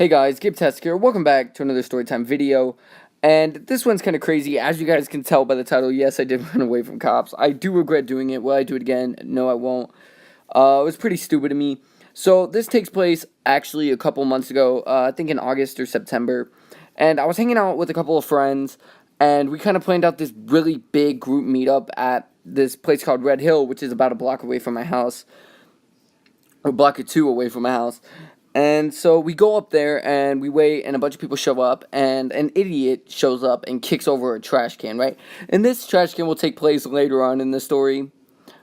Hey guys, Gabe Test here. Welcome back to another Storytime video. And this one's kind of crazy. As you guys can tell by the title, yes, I did run away from cops. I do regret doing it. Will I do it again? No, I won't. It was pretty stupid of me. So this takes place actually a couple months ago, I think in August or September. And I was hanging out with a couple of friends, and we kind of planned out this really big group meetup at this place called Red Hill, which is about a block away from my house, or a block or two away from my house. And so we go up there and we wait, and a bunch of people show up, and an idiot shows up and kicks over a trash can, right? And this trash can will take place later on in the story.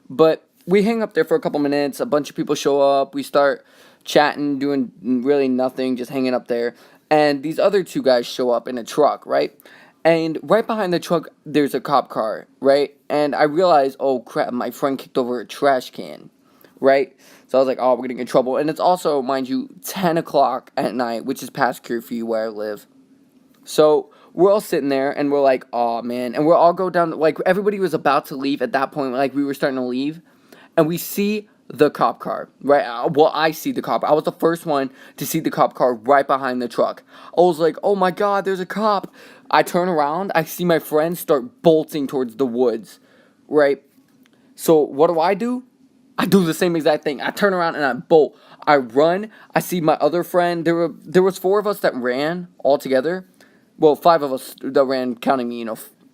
But we hang up there for a couple minutes, a bunch of people show up, we start chatting, doing really nothing, just hanging up there. And these other two guys show up in a truck, right? And right behind the truck, there's a cop car, right? And I realize, oh crap, my friend kicked over a trash can, right? So I was like, oh, we're gonna get in trouble. And it's also, mind you, 10 o'clock at night, which is past curfew where I live. So we're all sitting there, and we're like, oh, man. And we'll all go down, like, everybody was about to leave at that point. Like, we were starting to leave. And we see the cop car, right? Well, I see the cop. I was the first one to see the cop car right behind the truck. I was like, oh, my God, there's a cop. I turn around. I see my friends start bolting towards the woods, right? So what do? I do the same exact thing. I turn around and I bolt. I run. I see my other friend. There was four of us that ran all together. Well, five of us that ran, counting me,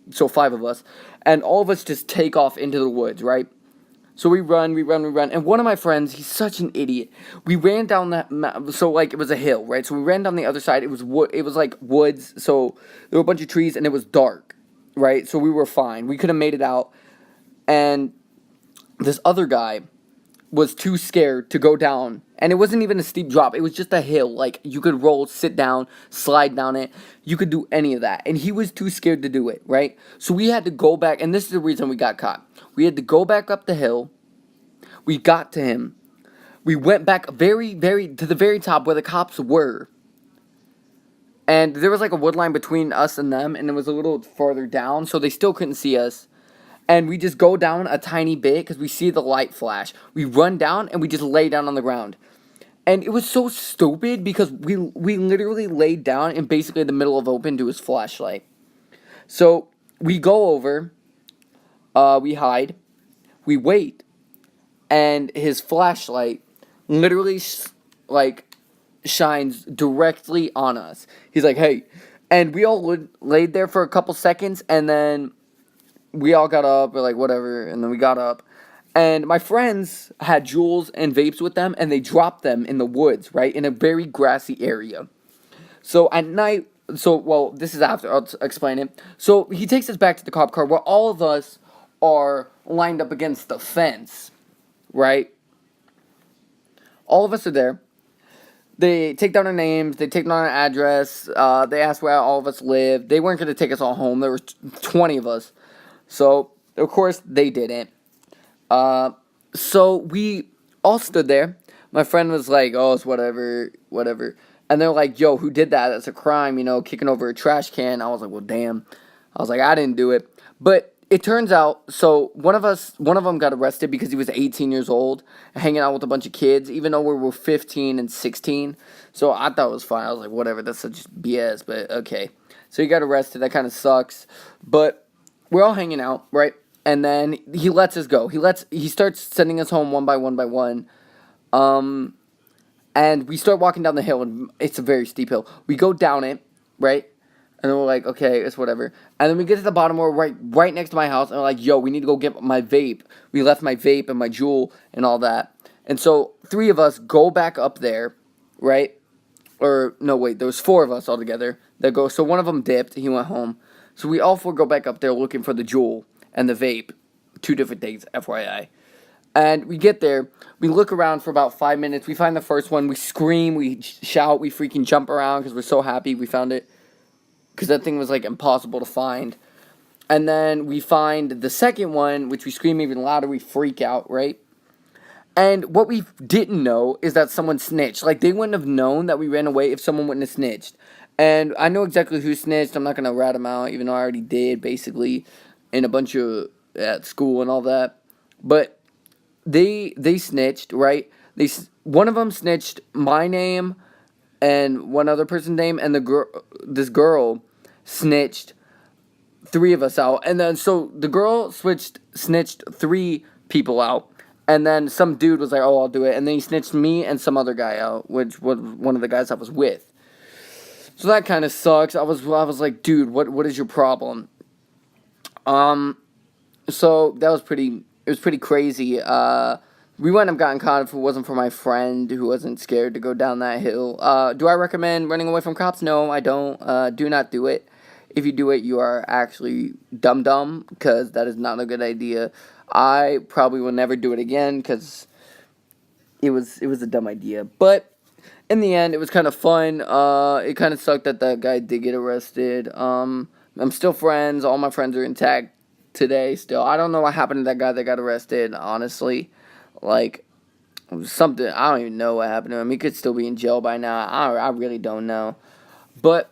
so five of us. And all of us just take off into the woods, right? So we run. And one of my friends, he's such an idiot. We ran down that, so like it was a hill, right? So we ran down the other side. It was like woods. So there were a bunch of trees and it was dark, right? So we were fine. We could have made it out. And this other guy was too scared to go down. And it wasn't even a steep drop. It was just a hill. Like, you could roll, sit down, slide down it. You could do any of that. And he was too scared to do it, right? So we had to go back. And this is the reason we got caught. We had to go back up the hill. We got to him. We went back to the very top where the cops were. And there was like a wood line between us and them. And it was a little farther down. So they still couldn't see us. And we just go down a tiny bit because we see the light flash. We run down and we just lay down on the ground. And it was so stupid because we literally laid down in basically the middle of open to his flashlight. So we go over, we hide, we wait, and his flashlight literally shines directly on us. He's like, hey. And we all laid there for a couple seconds, and then we all got up, we're like, whatever, and then we got up. And my friends had Juuls and vapes with them, and they dropped them in the woods, right, in a very grassy area. So at night, well, this is after, I'll explain it. So he takes us back to the cop car where all of us are lined up against the fence, right? All of us are there. They take down our names, they take down our address, they ask where all of us live. They weren't going to take us all home, there were 20 of us. So, of course, they didn't. So we all stood there. My friend was like, oh, it's whatever. And they're like, yo, who did that? That's a crime, kicking over a trash can. I was like, well, damn. I was like, I didn't do it. But it turns out, so one of them got arrested because he was 18 years old, hanging out with a bunch of kids, even though we were 15 and 16. So I thought it was fine. I was like, whatever, that's such BS, but okay. So he got arrested. That kind of sucks. But we're all hanging out, right? And then he lets us go. He starts sending us home one by one. And we start walking down the hill, and it's a very steep hill. We go down it, right? And then we're like, okay, it's whatever. And then we get to the bottom, we're right next to my house, and we're like, yo, we need to go get my vape. We left my vape and my Juul and all that. And so 3 of us go back up there, right? Or, no, wait, there was 4 of us all together that go. So one of them dipped, he went home. So we all 4 go back up there looking for the Juul and the vape. 2 different things, FYI. And we get there. We look around for about 5 minutes. We find the first one. We scream. We shout. We freaking jump around because we're so happy we found it. Because that thing was, like, impossible to find. And then we find the second one, which we scream even louder. We freak out, right? And what we didn't know is that someone snitched. Like, they wouldn't have known that we ran away if someone wouldn't have snitched. And I know exactly who snitched. I'm not going to rat them out, even though I already did, basically, in a bunch of, at school and all that. But they snitched, right? One of them snitched my name and one other person's name, and this girl snitched 3 of us out, and then so the girl snitched 3 people out, and then some dude was like, "Oh, I'll do it," and then he snitched me and some other guy out, which was one of the guys I was with. So that kind of sucks. I was like, dude, what is your problem? So that was pretty. It was pretty crazy. We wouldn't have gotten caught if it wasn't for my friend who wasn't scared to go down that hill. Do I recommend running away from cops? No, I don't. Do not do it. If you do it, you are actually dumb, because that is not a good idea. I probably will never do it again, because it was a dumb idea. But in the end, it was kind of fun. It kind of sucked that guy did get arrested. I'm still friends. All my friends are intact today still. I don't know what happened to that guy that got arrested, honestly. Like, something, I don't even know what happened to him. He could still be in jail by now. I really don't know. But,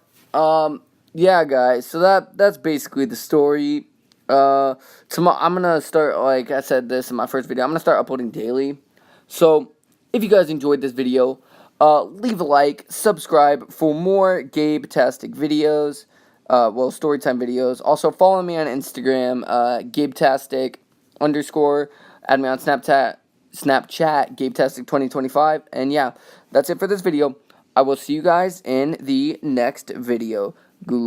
yeah, guys, so that's basically the story. Tomorrow, I'm gonna start, like I said this in my first video, I'm gonna start uploading daily. So, if you guys enjoyed this video, leave a like, subscribe for more Gabe-tastic videos, storytime videos. Also, follow me on Instagram, Gabe-tastic _ add me on Snapchat, Gabe-tastic2025, and yeah, that's it for this video. I will see you guys in the next video. Goodbye.